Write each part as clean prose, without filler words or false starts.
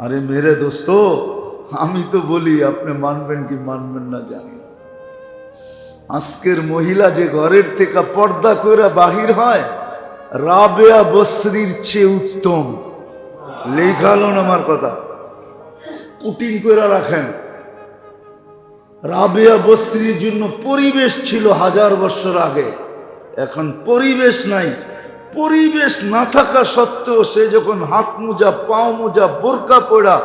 আরে মেরে দোস্ত, আমি তো বলি আপনি মানবেন কি মানবেন না জানি না। আজকের মহিলা যে ঘরের থেকে পর্দা করে বাহির হয়, রাবেয়া বসরির চেয়ে উত্তম। লেখালো না আমার কথা, কুটিং করে রাখেন। রাবেয়া বসরির জন্য পরিবেশ ছিল 1000 বছর আগে, এখন পরিবেশ নাই। পরিবেশ না থাকা সত্ত্বেও সে যখন হাত মোজা, পাও মোজা, বোরকা পড়া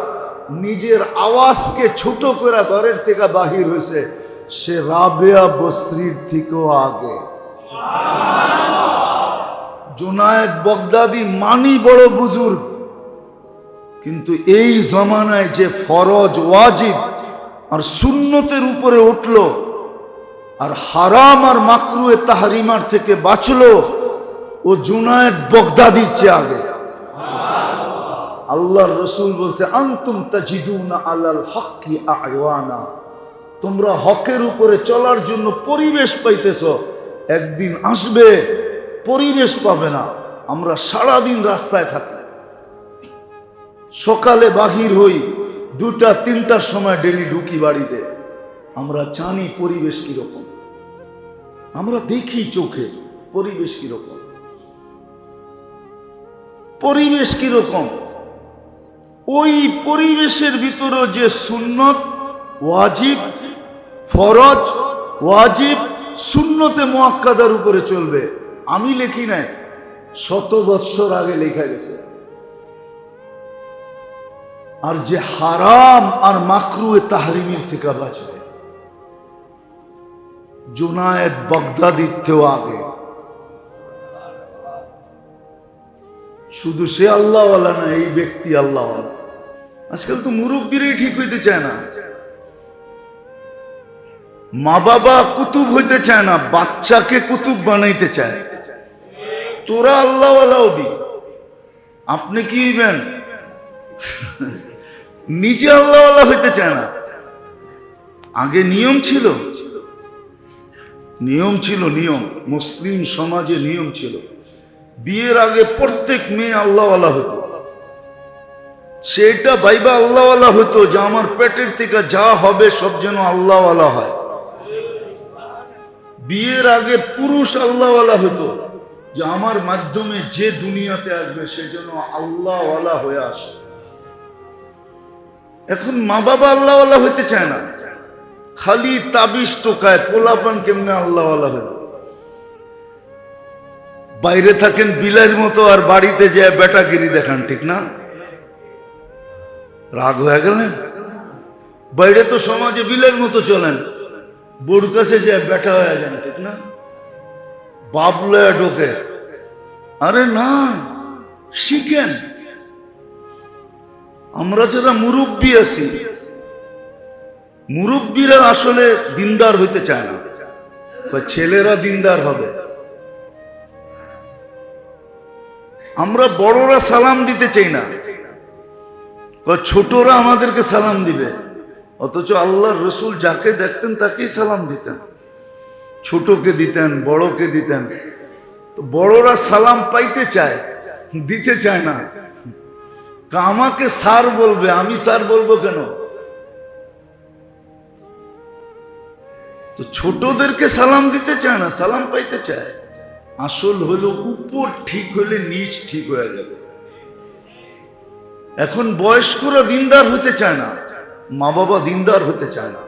নিজের আওয়াজকে ছোট করে ঘরের থেকে বাহির হয়েছে, সে রাবেয়া বসরির থেকেও আগে। জুনায়েদ বাগদাদি মানি বড় বুজুর্গ, কিন্তু এই জমানায় যে ফরজ, ওয়াজিব আর সুন্নতের উপরে উঠলো আর হারাম আর মাকরুয়ে তাহরিমার থেকে বাঁচলো, ও জুনায়েদ বাগদাদির চেয়ে আগে। আল্লাহর রাসূল বলছে, আনতুম তাজিদুনা আলাল হক্কি আয়ওয়ানা, তোমরা হকের উপরে চলার জন্য পরিবেশ পাইতেছ, একদিন আসবে পরিবেশ পাবে না। আমরা সারাদিন রাস্তায় থাকি, সকালে বাহির হই, 2টা-3টার সময় ডেলি ঢুকি বাড়িতে। আমরা জানি পরিবেশ কিরকম, আমরা দেখি চোখে পরিবেশ কিরকম, পরিবেশ কিরকম। ওই পরিবেশের ভিতরে যে সুন্নত, ওয়াজিব, ফরজ, ওয়াজিব, সুন্নতে মুআক্কাদার উপরে চলবে। আমি লিখি নাই, 100 বৎসর আগে লেখা গেছে। আর যে হারাম আর মাকরুয়ে তাহরিমির থেকে বাঁচবে, জুনায়েদ বাগদাদির থেকেও আগে। শুধু সে আল্লাহওয়ালা না, এই ব্যক্তি আল্লাহওয়ালা। আজকাল তো মুরব্বীরাই ঠিক হইতে চায় না, মা বাবা কুতুব হইতে চায় না, বাচ্চাকে কুতুব বানাইতে চায়। তোরা আল্লাহওয়ালা হবি, আপনি কি হইবেন? নিজে আল্লাহওয়ালা হইতে চায় না। আগে নিয়ম ছিল, নিয়ম মুসলিম সমাজে নিয়ম ছিল। বিয়ের আগে প্রত্যেক মেয়ে আল্লাহওয়ালা হতো, সেটা ভাইবা আল্লাহওয়ালা হতো যে আমার পেটের থেকে যা হবে সব যেন আল্লাহওয়ালা হয়। বিয়ের আগে পুরুষ আল্লাহওয়ালা হতো যে আমার মাধ্যমে যে দুনিয়াতে আসবে সে যেন আল্লাহওয়ালা হয়ে আসে। এখন মা বাবা আল্লাহওয়ালা হইতে চায় না, খালি তাবিজ টোকায় পোলাপান কেমনে আল্লাহওয়ালা হলো। বাইরে থাকেন বিলাইয়ের মতো আর বাড়িতে যায় বেটাগিরি দেখান, ঠিক না? রাগ হয়ে গেলেন? বাইরে তো সমাজে বিলের মতো চলেন, বোর কাছে যায় বেটা হয়ে যান, ঠিক না? বাবলয়া ঢোকে। আরে না, শিখেন। আমরা যারা মুরব্বী আছি, মুরব্বীরা আসলে দিনদার হইতে চায় না, ছেলেরা দিনদার হবে। আমরা বড়রা সালাম দিতে চাই না, ছোটরা আমাদেরকে সালাম দিবে। অথচ আল্লাহর রাসূল যাকে দেখতেন তাকেই সালাম দিতেন, ছোটকে দিতেন, বড়কে দিতেন। তো বড়রা সালাম পাইতে চায়, দিতে চায় না। আমাকে স্যার বলবে, আমি স্যার বলবো কেন? তো ছোটদেরকে সালাম দিতে চায় না, সালাম পাইতে চায়। আসল হলো উপর ঠিক হলে নিচ ঠিক হয়ে যাবে। এখন বয়স্করা দিনদার হতে চায় না, মা বাবা দিনদার হতে চায় না।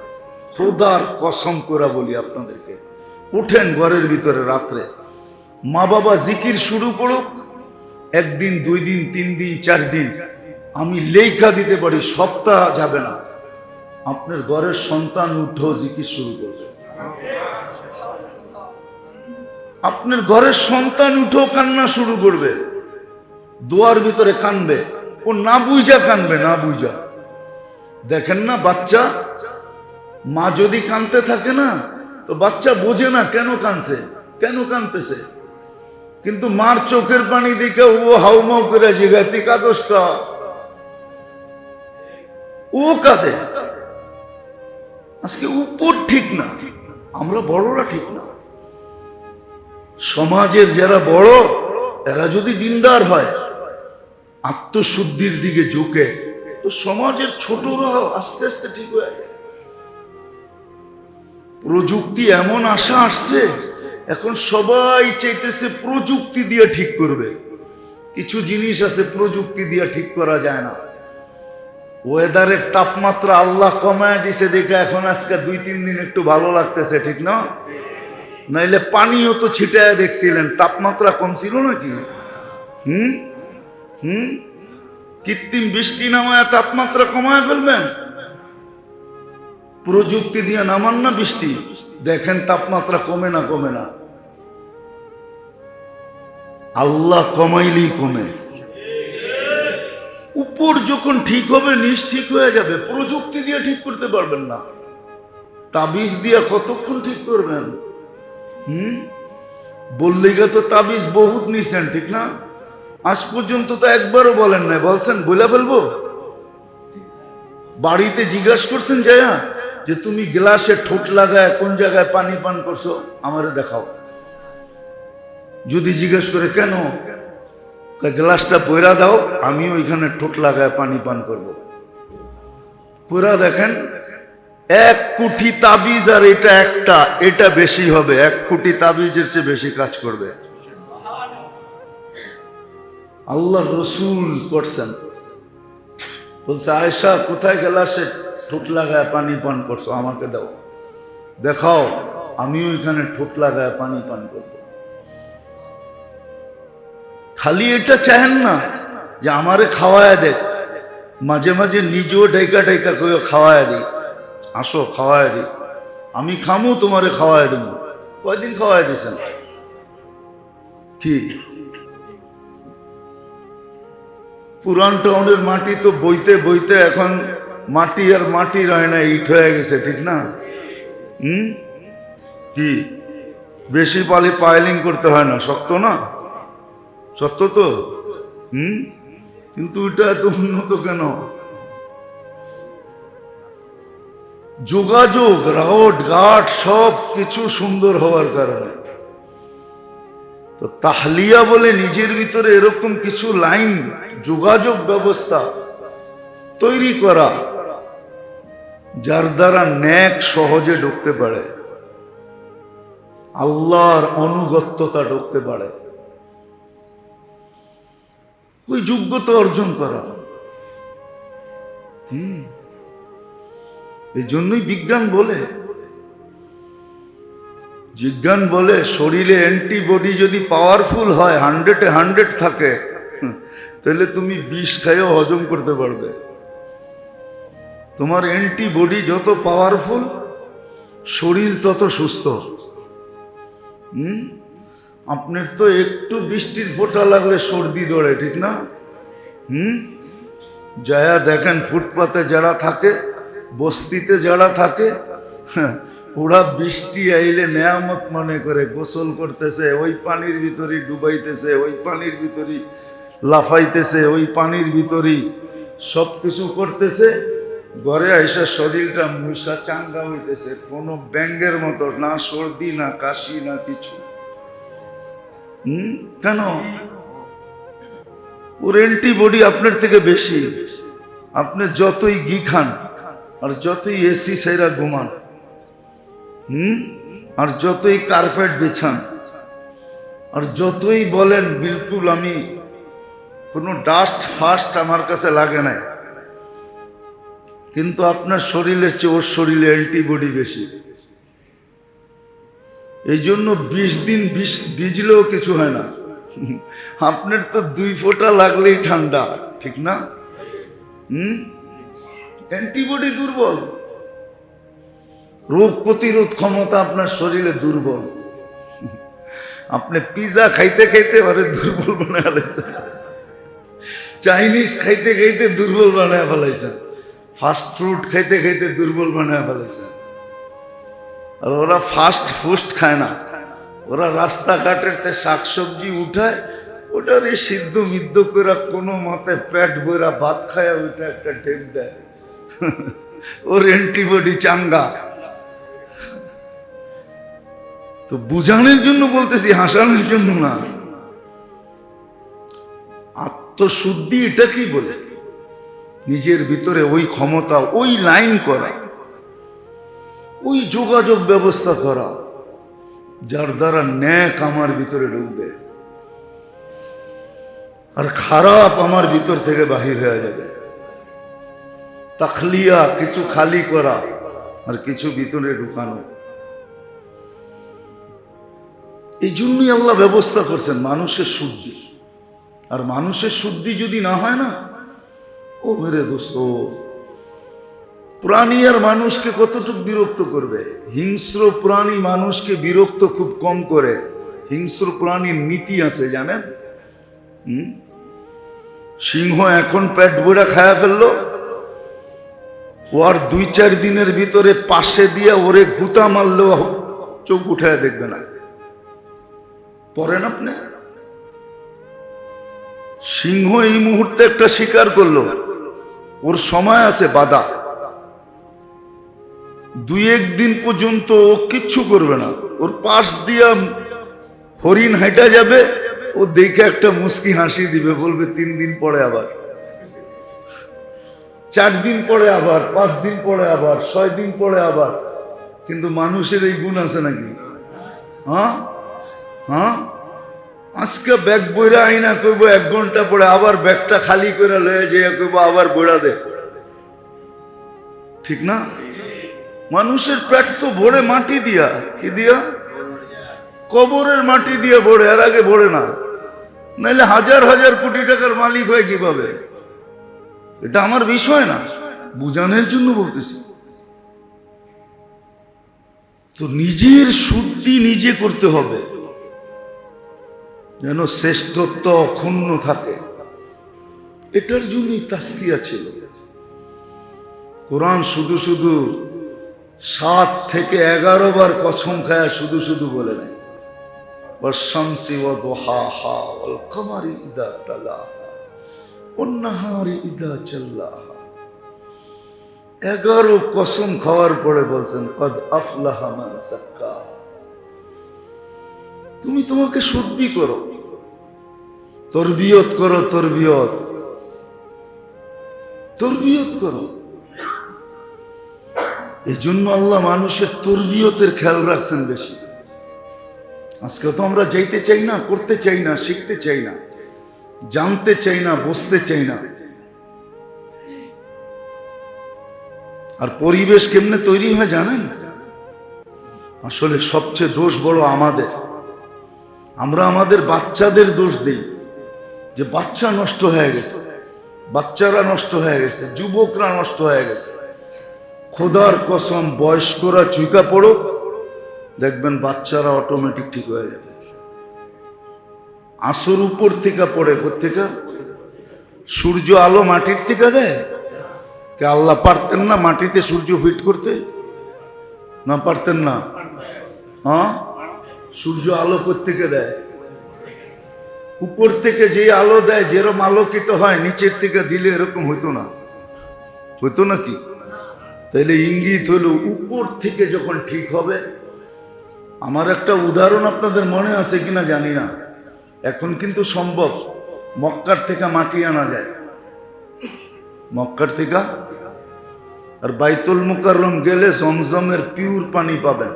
খোদার কসম করে বলি আপনাদেরকে, উঠেন ঘরের ভিতরে রাত্রে, মা বাবা জিকির শুরু করুক, 1 দিন 2 দিন 3 দিন 4 দিন, আমি লেখা দিতে পারি সপ্তাহ যাবে না, আপনার ঘরের সন্তান উঠো জিকির শুরু করবে। আপনার ঘরের সন্তান উঠো কান্না শুরু করবে, দোয়ার ভিতরে কানবে। ও না বুঝা কানবে, না বুঝা। দেখেন না বাচ্চা, মা যদি কানতে থাকে না তো বাচ্চা বোঝে না কেন কানছে, কেন কানতেছে। কিন্তু মার চোখের পানি দেখে ও হাউমাউ করে জিগায় তুই কাঁদোসটা, ও কাঁদে। আজকে উপর ঠিক না, আমরা বড়রা ঠিক না। সমাজের যারা বড় এরা যদি দিনদার হয়, আত্মশুদ্ধির দিকে ঝুঁকে, তো সমাজের ছোটরাও আস্তে আস্তে ঠিক হয়ে যায়। প্রযুক্তি এমন আশা আসছে, এখন সবাই চাইতেছে প্রযুক্তি দিয়ে ঠিক করবে। কিছু জিনিস আছে প্রযুক্তি দিয়ে ঠিক করা যায় না। ওয়েদারের তাপমাত্রা আল্লাহ কমায় দিছে দেখে এখন আজকে 2-3 দিন একটু ভালো লাগতেছে, ঠিক না? নাইলে পানিও তো ছিটায় দেখছিলেন, তাপমাত্রা কম ছিল নাকি? কৃত্রিম বৃষ্টি নামায় তাপমাত্রা কমায় ফেলবেন? প্রযুক্তি দিয়ে নামান না বৃষ্টি, দেখেন তাপমাত্রা কমে না কমে না। আল্লাহ কমাইলেই কমে। উপর যখন ঠিক হবে নিচ ঠিক হয়ে যাবে। প্রযুক্তি দিয়ে ঠিক করতে পারবেন না, তাবিজ দিয়ে কতক্ষণ ঠিক করবেন? বললেই তো তাবিজ বহুত নিছেন, ঠিক না? আজ পর্যন্ত তো একবারও বলেন নাই, বলছেন বলে ফেলবো? বাড়িতে জিজ্ঞাসা করছেন যায়া যে তুমি গ্লাসে ঠোঁট লাগায় কোন জায়গায় পানি পান করছো, আমারে দেখাও। যদি জিজ্ঞেস করে কেন, গ্লাসটা পয়রা দাও, আমি ওইখানে ঠোঁট লাগায় পানি পান করব। পয়রা দেখেন, 1 কোটি তাবিজ আর এটা একটা, এটা বেশি হবে। 1 কোটি তাবিজের চেয়ে বেশি কাজ করবে। আল্লাহ রসুল করছেন, বলছে আয়েশা কোথায় গ্লাসে ঠোঁট লাগায় পানি পান করছো, আমাকে দাও, দেখাও, আমি ওইখানে ঠোঁট লাগায় পানি পান করব। খালি এটা চাহেন না যে আমারে খাওয়ায় দেখ, মাঝে মাঝে নিজেও ঢাইকা ঢাইকা করে খাওয়ায় দিই, আসো খাওয়ায় দিই, আমি খামু তোমারে খাওয়ায় দেব। কয়দিন খাওয়ায় দিয়েছেন? কি পুরান টাউনের মাটি তো বইতে বইতে এখন মাটি আর মাটি রয় না, ইট হয়ে গেছে, ঠিক না? কি বেশি পালি পাইলিং করতে হয় না, শক্ত না? সত্য তো। কিন্তু এটা এত উন্নত কেন? যোগাযোগ, রোড ঘাট সব কিছু সুন্দর হওয়ার কারণে। তো তাহলিয়া বলে নিজের ভিতরে এরকম কিছু লাইন, যোগাযোগ ব্যবস্থা তৈরি করা যার দ্বারা নেক সহজে ঢুকতে পারে, আল্লাহর অনুগত্যতা ঢুকতে পারে, ওই যোগ্যতা অর্জন করা। এই জন্যই বিজ্ঞান বলে শরীরে অ্যান্টিবডি যদি পাওয়ারফুল হয়, 100-এ 100 থাকে, তাহলে তুমি বিষ খাইও হজম করতে পারবে। তোমার অ্যান্টিবডি যত পাওয়ারফুল, শরীর তত সুস্থ। আপনার তো একটু বৃষ্টির ফোঁটা লাগলে সর্দি ধরে, ঠিক না? যায়া দেখেন ফুটপাতে যারা থাকে, বস্তিতে যারা থাকে, ওরা বৃষ্টি আইলে নেয়ামত মনে করে গোসল করতেছে, ওই পানির ভিতরেই ডুবাইতেছে, ওই পানির ভিতরেই লাফাইতেছে, ওই পানির ভিতরেই সব কিছু করতেছে। ঘরে আইসা শরীরটা মুসা চাঙ্গা হইতেছে, কোনো ব্যাঙ্গের মতো, না সর্দি না কাশি না কিছু। কেন? ওর অ্যান্টিবডি আপনার থেকে বেশি। আপনি যতই ঘি খান, আর যতই এসি সেরা ঘুমান, আর যতই কার্পেট বিছান, আর যতই বলেন বিলকুল আমি কোনো ডাস্ট ফাস্ট আমার কাছে লাগে নাই, কিন্তু আপনার শরীরের চেয়ে ওর শরীরে অ্যান্টিবডি বেশি। এই জন্য 20 দিন ভিজলেও কিছু হয় না। আপনার তো 2 ফোঁটা লাগলেই ঠান্ডা, ঠিক না? অ্যান্টিবডি দুর্বল, রোগ প্রতিরোধ ক্ষমতা আপনার শরীরে দুর্বল। আপনি পিজা খাইতে খাইতে আরে দুর্বল বানায় ফেলাইছেন, চাইনিজ খাইতে খাইতে দুর্বল বানায় ফেলাইছেন, ফাস্ট ফুড খাইতে খাইতে দুর্বল বানায় ফেলাইছেন। আর ওরা ফাস্ট ফুড খায় না, ওরা রাস্তাঘাটের শাকসবজি উঠায়, ওটার এই সিদ্ধ মিদ্ধ করে কোনো মতে পেট বইরা ভাত খায়, ওইটা একটা ঢেক দেয়, ওর অ্যান্টিবডি চাঙ্গা। তো বুঝানোর জন্য বলতেছি, হাসানোর জন্য না। আত্মশুদ্ধি এটা কি বলে? নিজের ভিতরে ওই ক্ষমতা, ওই লাইন করা, ওই যোগাযোগ ব্যবস্থা করা যার দ্বারা ন্যাক আমার ভিতরে ঢুকবে আর খারাপ আমার ভিতর থেকে বাহির হয়ে যাবে। তাখলিয়া, কিছু খালি করা আর কিছু ভিতরে ঢুকানো। এই জন্যই আল্লাহ ব্যবস্থা করছেন মানুষের শুদ্ধি। আর মানুষের শুদ্ধি যদি না হয় না, ও মেরে দোস্ত, প্রাণী আর মানুষকে কতটুকু বিরক্ত করবে? হিংস্র প্রাণী মানুষকে বিরক্ত খুব কম করে। হিংস্র প্রাণীর নীতি আছে জানেন? সিংহ এখন পেট ভরা খায়া ফেললো, ওর 2-4 দিনের ভিতরে পাশে দিয়ে ওরে গুতা মারলো, চোখ উঠায় দেখবে না। পড়েন আপনি, সিংহ এই মুহূর্তে একটা শিকার করলো, ওর সময় আছে বাধা, 2-1 দিন পর্যন্ত ও কিচ্ছু করবে না। ওর পাশ দিয়া হরিণ হাঁটা যাবে, ও দেখে একটা মুস্কি হাসি দিবে, বলবে 3 দিন পরে আবার, 4 দিন পরে আবার, 5 দিন পরে আবার, 6 দিন পরে আবার। কিন্তু মানুষের এই গুণ আছে নাকি? হ্যাঁ হ্যাঁ, আজকে ব্যাগ বইরা আইনা কইব 1 ঘন্টা পরে, আবার ব্যাগটা খালি করে লয়ে যেয়ে কইব আবার বইরা দে। ঠিক না? মানুষের পেট তো ভরে মাটি দিয়া, কি দিয়া? কবরের মাটি দিয়ে ভরে, এর আগে ভরে না। নাইলে হাজার হাজার কোটি টাকার মালিক হয় কিভাবে? এটা আমার বিষয় না, বুঝানোর জন্য বলতেছি। তো নিজের শুদ্ধি নিজে করতে হবে, যেন শ্রেষ্ঠত্ব অক্ষুণ্ণ থাকে। এটার জন্যই তাসকিয়া ছিল। কোরআন শুধু শুধু 7 থেকে 11 বার কসম খায়া শুধু শুধু বলে নাই। ওয়াশ-শামসি ওয়া দুহাহা ওয়াল কমারি ইযা তালাহা ওয়ান নাহারি ইযা জাল্লাহা। 11 কসম খাওয়ার পরে বলছেন কদ আফলাহা মান যাক্কাহা। তুমি তোমাকে শুদ্ধি করো, তরবিয়ত করো, তরবিয়ত করো। এই জন্য আল্লাহ মানুষের তরবিয়তের খেয়াল রাখছেন বেশি। আজকে তো আমরা যাইতে চাই না, করতে চাই না, শিখতে চাই না, জানতে চাই না, বুঝতে চাই না। আর পরিবেশ কেমনে তৈরি হয় জানেন? আসলে সবচেয়ে দোষ বড় আমাদের। আমরা আমাদের বাচ্চাদের দোষ দিই যে বাচ্চা নষ্ট হয়ে গেছে, বাচ্চারা নষ্ট হয়ে গেছে, যুবকরা নষ্ট হয়ে গেছে। খোদার কসম, বয়স্করা চুইকা পড়ো, দেখবেন বাচ্চারা অটোমেটিক ঠিক হয়ে যাবে। আসর উপর থেকে পড়ে, কোত্থেকে? সূর্য আলো মাটির থেকে দেয়। কে আল্লাহ পারতেন না মাটিতে সূর্য ফিট করতে? না পারতেন না? হ্যাঁ, সূর্য আলো কোত্থেকে দেয়? উপর থেকে যে আলো দেয়, যেরকম আলোকিত হয়, নিচের থেকে দিলে এরকম হইতো না, হইতো নাকি? তাইলে ইঙ্গিত হলো উপর থেকে যখন ঠিক হবে। আমার একটা উদাহরণ আপনাদের মনে আছে কিনা জানি না, এখন কিন্তু সম্ভব। মক্কার থেকে মাটি আনা যায়, মক্কার থেকে। আর বাইতুল মুকাররম গেলে জমজমের পিওর পানি পাবেন।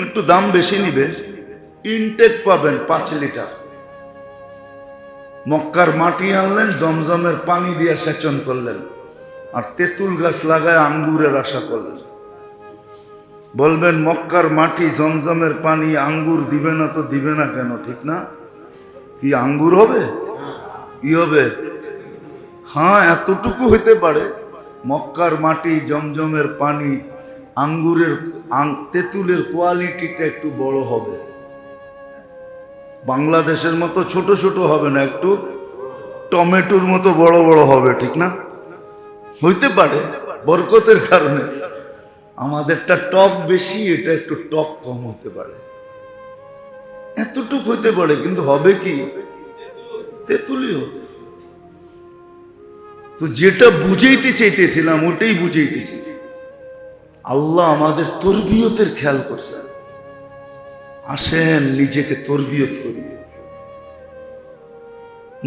একটু দাম বেশি নিবে, ইনটেক পাবেন 5 লিটার। মক্কার মাটি আনলেন, জমজমের পানি দিয়ে সেচন করলেন, আর তেঁতুল গাছ লাগায় আঙ্গুরের আশা করলেন। বলবেন মক্কার মাটি, জমজমের পানি, আঙ্গুর দিবে না তো দিবে না কেন? ঠিক না? কি আঙ্গুর হবে? কি হবে? হ্যাঁ, এতটুকু হইতে পারে, মক্কার মাটি, জমজমের পানি, আঙ্গুরের, তেঁতুলের কোয়ালিটিটা একটু বড় হবে। বাংলাদেশের মতো ছোট ছোট হবে না, একটু টমেটোর মতো বড় বড় হবে। ঠিক না? হইতে পারে বরকতের কারণে। আমাদেরটা টক বেশি, এটা একটু টক কম হতে পারে, এতটুক হইতে পারে। কিন্তু হবে কি? তেঁতুলি হবে। তো যেটা বুঝাইতে চাইতেছিলাম ওটাই বুঝাইতেছি। আল্লাহ আমাদের তরবিয়তের খেয়াল করছে। আসেন নিজেকে তরবিয়ত করি,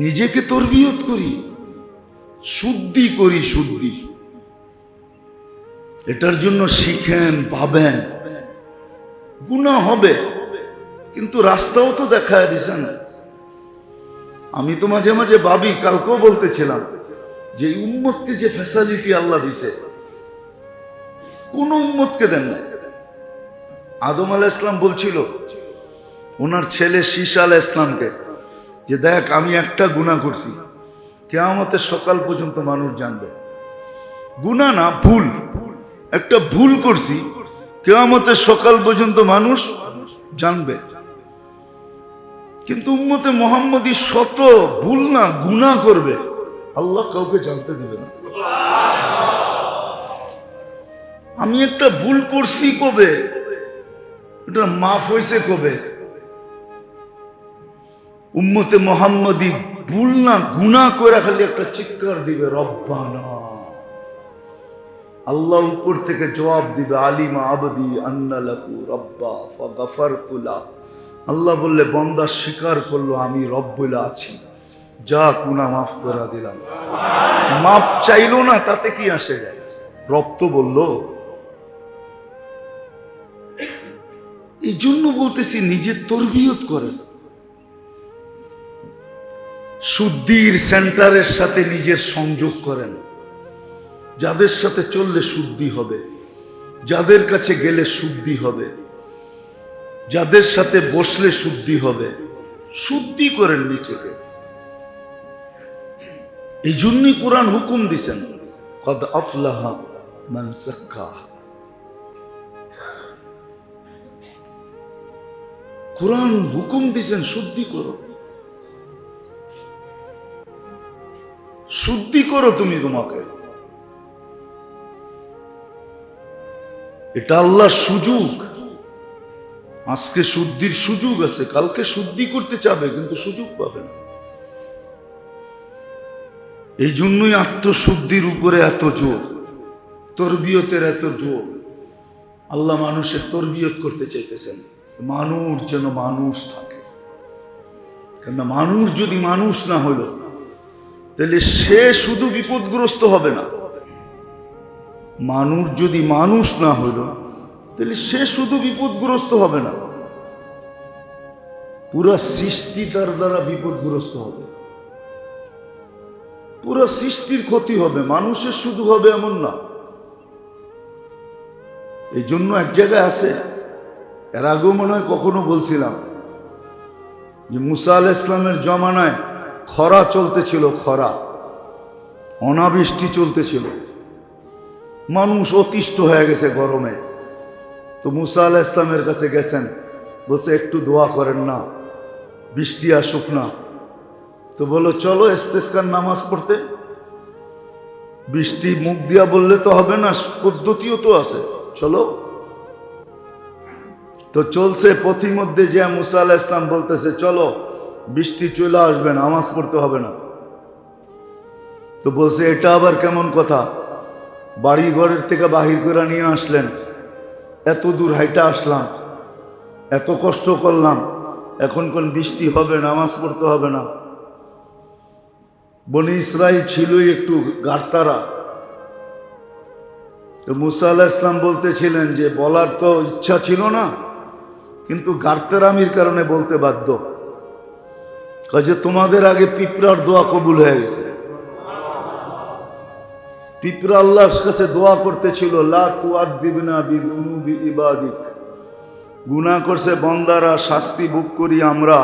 নিজেকে তরবিয়ত করি। শুদ্ধি করি, শুদ্ধি। এটার জন্য শিখেন, পাবেন, গুনাহ হবে, কিন্তু রাস্তাও তো দেখায় দিছেন। আমি তো মাঝে মাঝে ভাবি, কালকেও বলতেছিলাম যে উম্মতকে যে ফ্যাসিলিটি আল্লাহ দিছে, কোন উম্মতকে দেন না। আদম আলাইহিস সালাম বলছিল ওনার ছেলে শীশা আলাইহিস সালামকে যে দেখ, আমি একটা গুনাহ করছি, কিয়ামতের সকাল পর্যন্ত মানুষ জানবে। গুনাহ না, ভুল, একটা ভুল করছি, কিয়ামতের সকাল পর্যন্ত মানুষ জানবে। কিন্তু উম্মতে মুহাম্মদী শত ভুল না, গুনাহ করবে, আল্লাহ কাউকে জানতে দেবে না। আমি একটা ভুল করছি কবে, এটা মাফ হয়েছে কবে? উম্মতে মুহাম্মদী ভুল না, গুনাহ করে খালি একটা চিৎকার দিবে, রব্বানা। আল্লাহ উপর থেকে জবাব দিবে, আলিমা আবদি আন্না লাহু রব্বা ফাগাফারতু লাহ। আল্লাহ বললে, বান্দা স্বীকার করলো আমি রব বলে আছি, যা গুনাহ মাফ করে দিলাম। মাপ চাইলো না, তাতে কি আসে যায়? রব তো বললো। এই জন্য বলতেছি, নিজের তরবিয়ত করেন, শুদ্ধির সেন্টারের সাথে নিজের সংযোগ করেন। যাদের সাথে চললে শুদ্ধি হবে, যাদের কাছে গেলে শুদ্ধি হবে, যাদের সাথে বসলে শুদ্ধি হবে, শুদ্ধি করেন নিজেকে। এই জন্যই কোরআন হুকুম দিছেন, কদ আফলাহা মান যাক্কাহা। কোরআন হুকুম দিছেন শুদ্ধি করো, শুদ্ধি করো তুমি তোমাকে। এটা আল্লাহর সুযোগ। আজকে শুদ্ধির সুযোগ আছে, কালকে শুদ্ধি করতে চাবে কিন্তু সুযোগ পাবে না। এই জন্যই আত্মশুদ্ধির উপরে এত জোর, তরবিয়তের এত জোর। আল্লাহ মানুষের তরবিয়ত করতে চাইতেছেন, মানুষ যেন মানুষ থাকে। কেননা মানুষ যদি মানুষ না হলো, তাহলে সে শুধু বিপদগ্রস্ত হবে না। মানুষ যদি মানুষ না হলো, তাহলে সে শুধু বিপদগ্রস্ত হবে না, পুরা সৃষ্টি তার দ্বারা বিপদগ্রস্ত হবে, পুরা সৃষ্টির ক্ষতি হবে। মানুষের শুধু হবে এমন না। এই জন্য এক জায়গায় আছে, এর আগেও মনে হয় কখনো বলছিলাম, যে মুসা আলাইহিস সালামের জমানায় খরা চলতেছিল, খরা, অনাবৃষ্টি চলতেছিল, মানুষ অতিষ্ঠ হয়ে গেছে গরমে। তো মুসা আলাইহিস সালামের কাছে গেছেন, বলছে একটু দোয়া করেন না, বৃষ্টি আসুক না। তো বলো চলো ইস্তেসকার নামাজ পড়তে। বৃষ্টি মুখ দিয়া বললে তো হবে না, পদ্ধতিও তো আছে, চলো। তো চলছে, পথিমধ্যে যে মুসা আলাইহিস সালাম বলতেছে চলো বৃষ্টি চলে আসবে, নামাজ পড়তে হবে না। তো বলছে এটা আবার কেমন কথা, বাড়ি ঘরের থেকে বাহির করে নিয়ে আসলেন, এত দূর হাইটা আসলাম, এত কষ্ট করলাম, এখন কোন বৃষ্টি হবে, নামাজ পড়তে হবে না? বনি ইসরাইল ছিলই একটু গার্তারা। তো মুসা আলাইহিস সালাম বলতেছিলেন যে বলার তো ইচ্ছা ছিল না, কিন্তু গার্তেরামির কারণে বলতে বাধ্য। কাজে তোমাদের আগে পিঁপড়ার দোয়া কবুল হয়ে গেছে। পিঁপড়া আল্লাহর কাছে দোয়া করতেছিল, লা তুআদ্দিবনা বিযুনুবি ইবাদিক, গুনাহ করছে বান্দারা, শাস্তি ভোগ করি আমরা,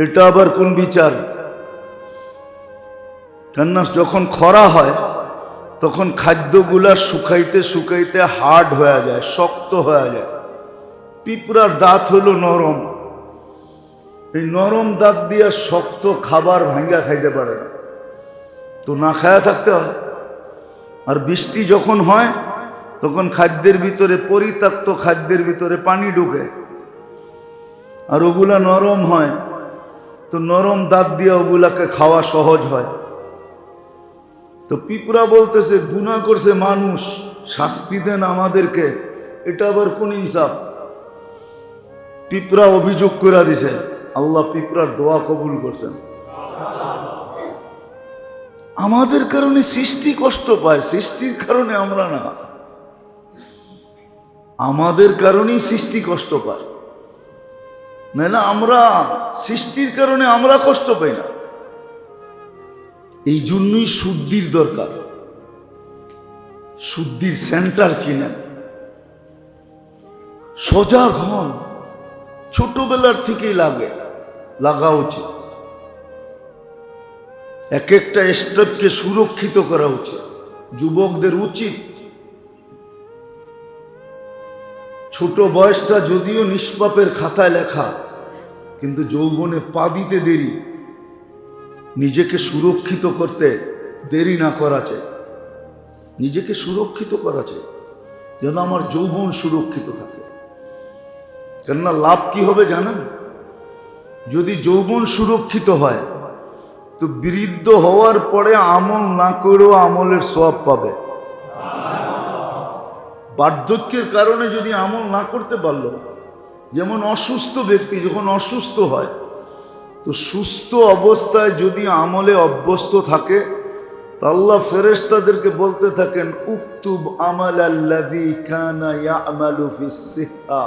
এটা আবার কোন বিচার? কেননা যখন খরা হয় তখন খাদ্যগুলা শুকাইতে শুকাইতে হার্ড হয়ে যায়, শক্ত হয়ে যায়। পিঁপড়ার দাঁত হলো নরম, এই নরম দাঁত দিয়া শক্ত খাবার ভাঙ্গা খাইতে পারে না, তো না খায়া থাকতে হয়। আর বৃষ্টি যখন হয় তখন খাদ্যের ভিতরে, পরিত্যক্ত খাদ্যের ভিতরে পানি ঢুকে, আর ওগুলা নরম হয়, তো নরম দাঁত দিয়ে ওগুলাকে খাওয়া সহজ হয়। তো পিঁপড়া বলতেছে গুনাহ করছে মানুষ, শাস্তি দেন আমাদেরকে, এটা আবার কোন হিসাব? পিঁপড়া অভিযোগ করে দিছে, আল্লাহ পিঁপড়ার দোয়া কবুল করছেন। আমাদের কারণে সৃষ্টি কষ্ট পায়, সৃষ্টির কারণে আমরা না। আমাদের কারণেই সৃষ্টি কষ্ট পায়, না আমরা সৃষ্টির কারণে আমরা কষ্ট পাই না। এই জন্যই শুদ্ধির দরকার। শুদ্ধির সেন্টার চিনেন, সজাগ হন, ছোটবেলার থেকেই লাগা উচিত। এক একটা স্টেপকে সুরক্ষিত করা উচিত। যুবকদের উচিত, ছোট বয়সটা যদিও নিষ্পাপের খাতায় লেখা, কিন্তু যৌবনে পা দিতে দেরি, নিজেকে সুরক্ষিত করতে দেরি না করা চাই। নিজেকে সুরক্ষিত করা চাই যেন আমার যৌবন সুরক্ষিত থাকে। কেননা লাভ কি হবে জানেন? যদি যৌবন সুরক্ষিত হয় তো বৃদ্ধ হওয়ার পরে আমল না করেও আমলের সওয়াব পাবে। বার্ধক্যের কারণে যদি আমল না করতে পারলো, যেমন অসুস্থ ব্যক্তি যখন অসুস্থ হয়, তো সুস্থ অবস্থায় যদি আমলে অভ্যস্ত থাকে, তো আল্লাহ ফেরেশতাদেরকে বলতে থাকেন, উকতুব আমালাল্লাযী কানা ইয়ামালু ফিস সিহ্হা,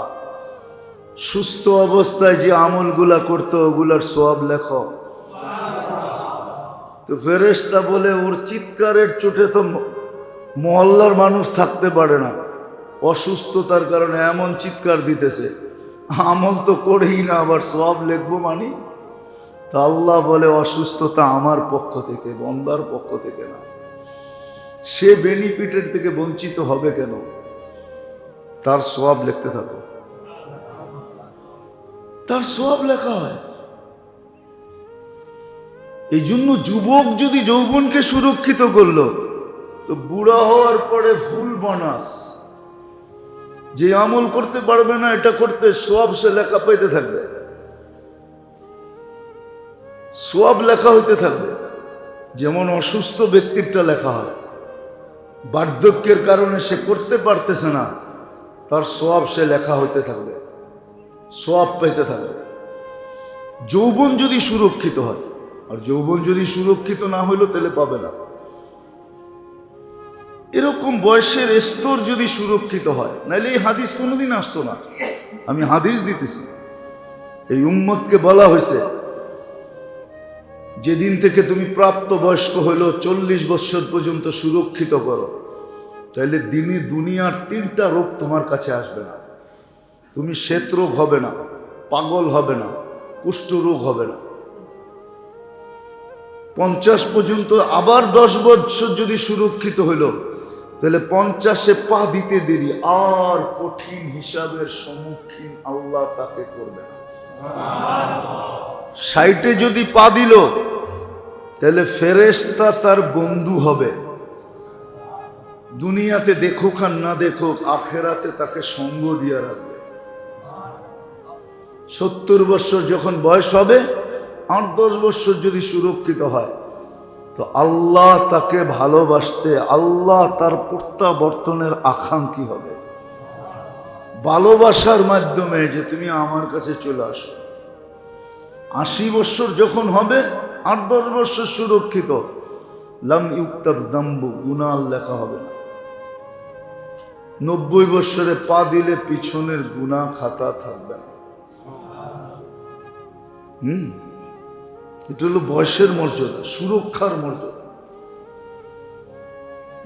সুস্থ অবস্থায় যে আমলগুলা করতো ওগুলার সওয়াব লেখো। তো ফেরেশতা বলে, ওর চিৎকারের চোটে তো মহল্লার মানুষ থাকতে পারে না, অসুস্থতার কারণে এমন চিৎকার দিতেছে, আমল তো করেই না, আবার সওয়াব লিখবো মানি? তা আল্লাহ বলে, অসুস্থতা আমার পক্ষ থেকে, বন্দার পক্ষ থেকে না। সে বেনিফিটের থেকে বঞ্চিত হবে কেন? তার সওয়াব লিখতে থাকো, তার সওয়াব লেখা হয়। এই জন্য যুবক যদি যৌবনকে সুরক্ষিত করলো, তো বুড়া হওয়ার পরে ফুল বোনাস। যে আমল করতে পারবে না এটা করতে, সওয়াব সে লেখা পাইতে থাকবে, সওয়াব লেখা হইতে থাকবে। যেমন অসুস্থ ব্যক্তিরটা লেখা হয়, বার্ধক্যের কারণে সে করতে পারতেছে না, তার সওয়াব সে লেখা হইতে থাকবে, সওয়াব পাইতে থাকবে। যৌবন যদি সুরক্ষিত হয়, আর যৌবন যদি সুরক্ষিত না হইলো তাহলে পাবে না। এরকম বয়সের স্তর যদি সুরক্ষিত হয়, নাহলে এই হাদিস কোনোদিন আসতো না। আমি হাদিস দিতেছি, এই উম্মতকে বলা হয়েছে, যেদিন থেকে তুমি প্রাপ্ত বয়স্ক হইল 40 বছর পর্যন্ত সুরক্ষিত করো, তাহলে দিনে দুনিয়ার 3টা রোগ তোমার কাছে আসবে না। তুমি শ্বেত রোগ হবে না, পাগল হবে না, কুষ্ঠ রোগ হবে না। 50 পর্যন্ত আবার 10 বছর যদি সুরক্ষিত হইল, তাহলে 50-এ পা দিতে দেরি, আর কঠিন হিসাবের সম্মুখীন আল্লাহ তাকে করবে না। 60-এ যদি পা দিল, তাহলে ফেরেশতা তার বন্ধু হবে। দুনিয়াতে দেখুক আর না দেখুক, আখেরাতে তাকে সঙ্গ দিয়ে রাখবে। 70 বছর যখন বয়স হবে, 8-10 বছর যদি সুরক্ষিত হয়, তো আল্লাহ তাকে ভালোবাসতে, আল্লাহ তার প্রত্যাবর্তনের আকাঙ্ক্ষী হবে ভালোবাসার মাধ্যমে, যে তুমি আমার কাছে চলে আসো। 80 বছর যখন হবে, 8-10 বছর সুরক্ষিত, লাম ইউক্তাব যামবু, গুনাহ লেখা হবে না। 90 বছরে পা দিলে পিছনের গুনাহ খাতা থাকবে না। এটা হলো বয়সের মর্যাদা, সুরক্ষার মর্যাদা।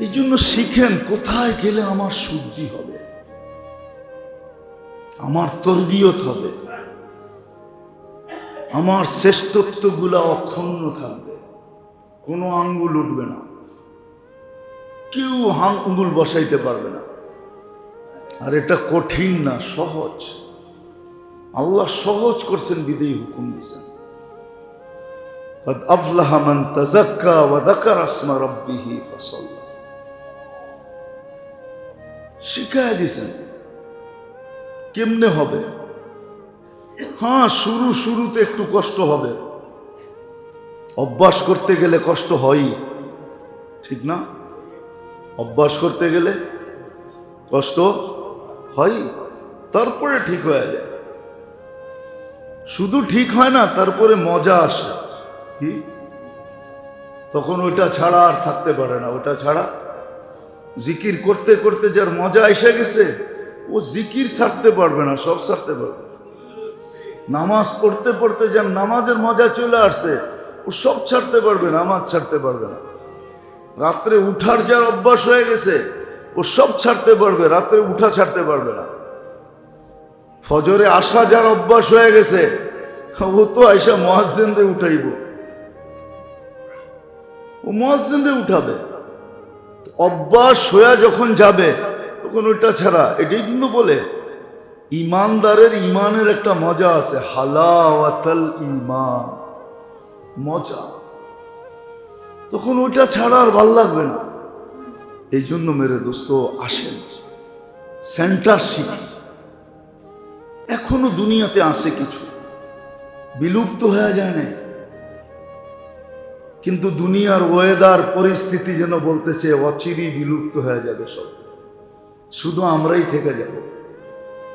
এই জন্য শিখেন, কোথায় গেলে আমার শুদ্ধি হবে, আমার তরবিয়ত হবে, আমার শ্রেষ্ঠত্বগুলা অক্ষুণ্ণ থাকবে, কোনো আঙ্গুল উঠবে না, কেউ আঙ্গুল বসাইতে পারবে না। আর এটা কঠিন না, সহজ। আল্লাহ সহজ করছেন, বিদেই হুকুম দিয়েছেন, قد أفلح من تزكى وذكر اسم ربه فصلى। শিখায় দিয়েছেন কেমনে হবে। হ্যাঁ, শুরুতে একটু কষ্ট হবে, অভ্যাস করতে গেলে কষ্ট হয়ই, ঠিক না? অভ্যাস করতে গেলে কষ্ট হয়, তারপরে ঠিক হয়ে যায়। শুধু ঠিক হয় না, তারপরে মজা আসে। কি তখন ওইটা ছাড়া আর থাকতে পারে না। ওটা ছাড়া জিকির করতে করতে যার মজা এসে গেছে, ও জিকির ছাড়তে পারবে না, সব ছাড়তে পারবে। নামাজ পড়তে পড়তে যার নামাজের মজা চলে আসছে, ও সব ছাড়তে পারবে, নামাজ ছাড়তে পারবে না। রাত্রে উঠার যার অভ্যাস হয়ে গেছে, ও সব ছাড়তে পারবে, রাত্রে উঠা ছাড়তে পারবে না। ফজরে আসা যার অভ্যাস হয়ে গেছে, ও তো আইসা মুয়াজ্জিনরে উঠাইব, ও মুয়াজ্জিনরে উঠাবে। অভ্যাস হয়ে যখন যাবে তখন ওইটা ছাড়া। এটাই কিন্তু বলে ইমানদারের ইমানের একটা মজা আছে, হালাওয়াতাল ঈমান, মজা। তখন ওইটা ছাড়া আর ভাল লাগবে না। এই জন্য মেরে দোস্ত আসেন, সেন্টার শিখি। এখনো দুনিয়াতে আছে কিছু, বিলুপ্ত হয়ে যায় না, কিন্তু দুনিয়ার ওয়েদার পরিস্থিতি যেন বলতেছে অচিরেই বিলুপ্ত হয়ে যাবে সব, শুধু আমরাই থেকে যাব,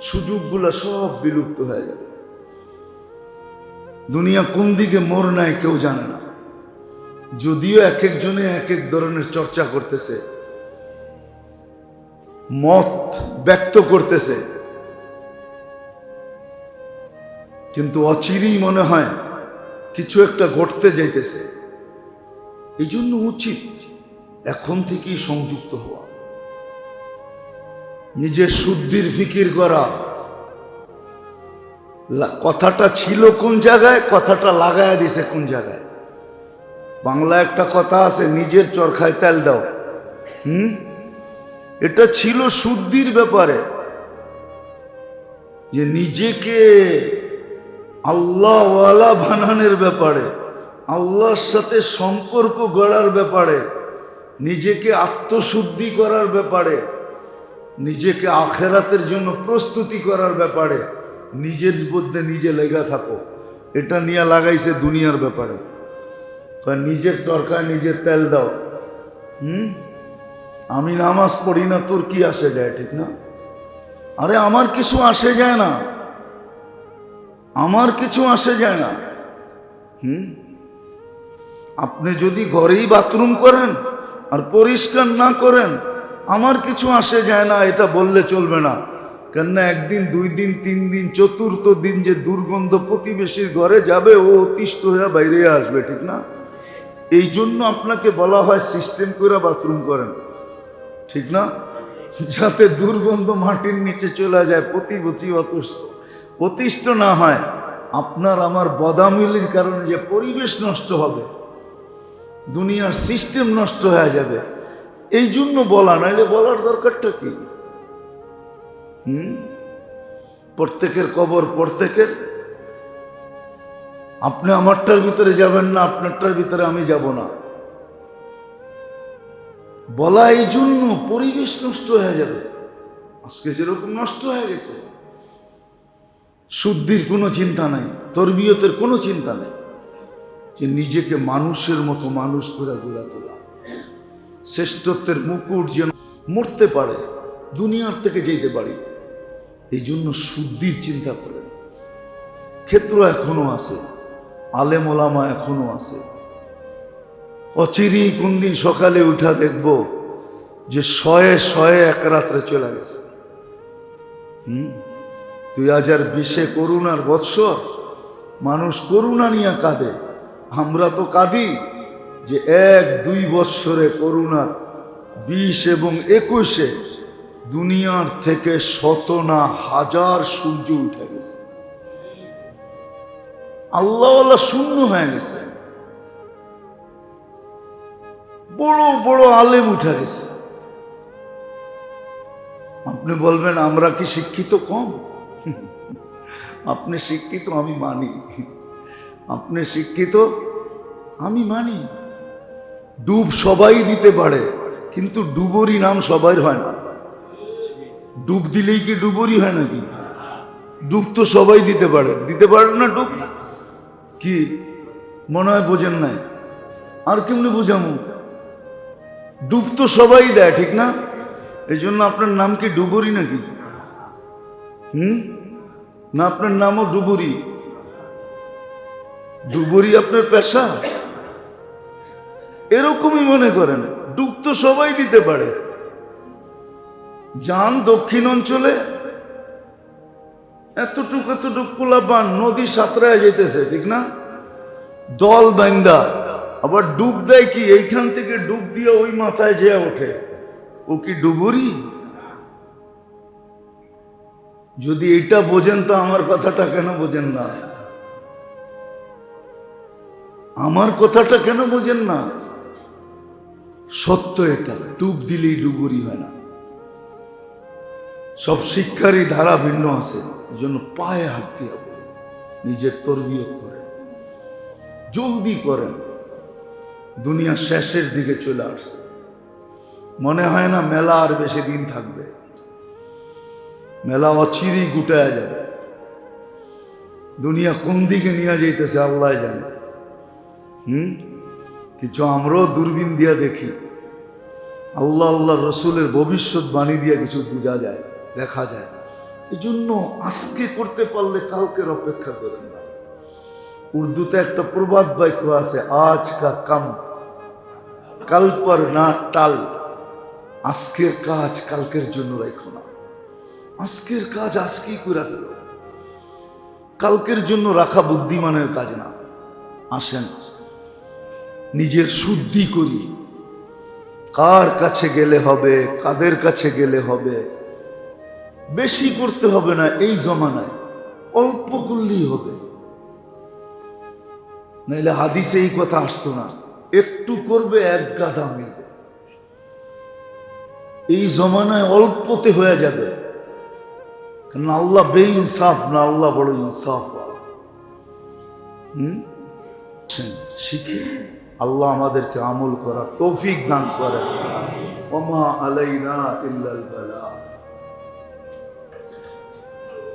সুযোগগুলো সব বিলুপ্ত হয়ে যাবে। দুনিয়া কোন দিকে মোড় নেয় কেউ জানে না, যদিও এক একজনে এক এক ধরনের চর্চা করতেছে, মত ব্যক্ত করতেছে, কিন্তু অচিরেই মনে হয় কিছু একটা ঘটতে যাইতেছে। এই জন্য উচিত এখন থেকেই সংযুক্ত হওয়া, নিজের শুদ্ধির ফিকির করা। কথাটা ছিল কোন জায়গায়, কথাটা লাগায়া দিছে কোন জায়গায়। বাংলা একটা কথা আছে, নিজের চরখায় তেল দাও। এটা ছিল শুদ্ধির ব্যাপারে, যে নিজেকে আল্লাহওয়ালা বানানোর ব্যাপারে, আল্লাহর সাথে সম্পর্ক গড়ার ব্যাপারে, নিজেকে আত্মশুদ্ধি করার ব্যাপারে, নিজেকে আখেরাতের জন্য প্রস্তুতি করার ব্যাপারে নিজের মধ্যে নিজে লেগে থাকো। এটা নিয়ে লাগাইছে দুনিয়ার ব্যাপারে। নিজের তরকায় নিজের তেল দাও। আমি নামাজ পড়ি না, তোর কি আসে যায়, ঠিক না? আরে আমার কিছু আসে যায় না, আমার কিছু আসে যায় না। আপনি যদি ঘরেই বাথরুম করেন আর পরিষ্কার না করেন, আমার কিছু আসে যায় না, এটা বললে চলবে না। কেননা একদিন, দুই দিন, তিন দিন, চতুর্থ দিন যে দুর্গন্ধ প্রতিবেশীর ঘরে যাবে, ও অতিষ্ঠ হয়ে বাইরে আসবে, ঠিক না? এই জন্য আপনাকে বলা হয় সিস্টেম করে বাথরুম করেন, ঠিক না? যাতে দুর্গন্ধ মাটির নিচে চলে যায়, প্রতিবেশী অতিষ্ঠ না হয়। আপনার আমার বদামিলির কারণে যে পরিবেশ নষ্ট হবে, দুনিয়ার সিস্টেম নষ্ট হয়ে যাবে, এই জন্য বলা, নাইলে বলার দরকারটা কি? প্রত্যেকের কবর প্রত্যেকের। আপনি আমারটার ভিতরে যাবেন না, আপনারটার ভিতরে আমি যাব না, বলা এই জন্য পরিবেশ নষ্ট হয়ে যাবে। আজকে যেরকম নষ্ট হয়ে গেছে, শুদ্ধির কোনো চিন্তা নাই, তরবিয়তের কোনো চিন্তা নাই, যে নিজেকে মানুষের মতো মানুষ করে গড়ে তোলা, শ্রেষ্ঠত্বের মুকুট যেন মরতে পারে, দুনিয়ার থেকে যেতে পারি। এই জন্য শুদ্ধির চিন্তা করেন। ক্ষেত্র এখনো আছে, আলেম ওলামা এখনো আছে। অচিরেই কোন দিন সকালে উঠা দেখব যে শয়ে শয়ে এক রাত্রে চলে গেছে। 2020 করুণার বৎসর, মানুষ করুণা নিয়ে কাঁদে। আমরা তো কাঁদি যে 1-2 বৎসরে করুণার 20 এবং 21-এ দুনিয়ার থেকে শত না হাজার সূর্য উঠে গেছে, আল্লাহ শূন্য হয়ে গেছে, বড় বড় আলেম উঠে গেছে। আপনি বলবেন আমরা কি শিক্ষিত কম? আপনি শিক্ষিত, আমি মানি। আপনি শিক্ষিত, আমি মানি। ডুব সবাই দিতে পারে, কিন্তু ডুবুরি নাম সবাই হয় না। ডুব দিলেই কি ডুবুরি হয় নাকি? ডুব তো সবাই দিতে পারে, দিতে পারেন না ডুব? কি মনে হয় বোঝেন নাই? আর কেমনি বোঝামু? ডুব তো সবাই দেয়, ঠিক না? এই জন্য আপনার নাম কি ডুবুরি নাকি? না, আপনার নামও ডুবুরি? ডুবুরি আপনার পেশা? এরকমই মনে করেন, ডুব তো সবাই দিতে পারে। যান দক্ষিণ অঞ্চলে এতটুক পোলাপান নদী সাঁতরায় যেতেছে, ঠিক না? দল বান্দা আবার ডুব দেয় কি, এইখান থেকে ডুব দিয়ে ওই মাথায় যেয়ে ওঠে, ও কি ডুবুরি? যদি এটা বোঝেন তো আমার কথাটা কেন বোঝেন না? আমার কথাটা কেন বোঝেন না? সত্য এটা, ডুব দিলেই ডুবুরি হয় না। সব শিক্ষারই ধারা ভিন্ন আছে। এই জন্য পায়ে হাত দিয়ে নিজের তরবিয়ত করেন, জলদি করেন। দুনিয়া শেষের দিকে চলে আসছে, মনে হয় না মেলা আর বেশি দিন থাকবে। মেলা অচিরেই গুটায় যাবে। দুনিয়া কোন দিকে নিয়ে যাইতেছে আল্লাহ জানে। কিছু আমরাও দূরবীন দিয়া দেখি, আল্লাহ আল্লাহ রসুলের ভবিষ্যৎবাণী দিয়া কিছু বোঝা যায়, দেখা যায়। এই জন্য আজকে করতে পারলে কালকের অপেক্ষা করেন না। উর্দুতে একটা প্রবাদ বাক্য আছে, আজ কা কাম কাল পর না টাল। আজকের কাজ কালকের জন্য রাখো না। আজকের কাজ আজকেই করে ফেলো, কালকের জন্য রাখা বুদ্ধিমানের কাজ না। আসেন নিজের শুদ্ধি করি। কার কাছে গেলে হবে, কাদের কাছে গেলে হবে, বেশি করতে হবে না। এই জমানায় অল্প করলেই হবে। নাইলে হাদিসে এই কথা আসতো না, একটু করবে এক গাদা মিলবে। এই জমানায় অল্পতে হয়ে যাবে, কারণ আল্লাহ বেইনসাফ না, আল্লাহ বড় ইনসাফ। শিখি, আল্লাহ আমাদেরকে আমল করার তৌফিক দান করেন। ওমা আলাইনা ইল্লাল বালাগ।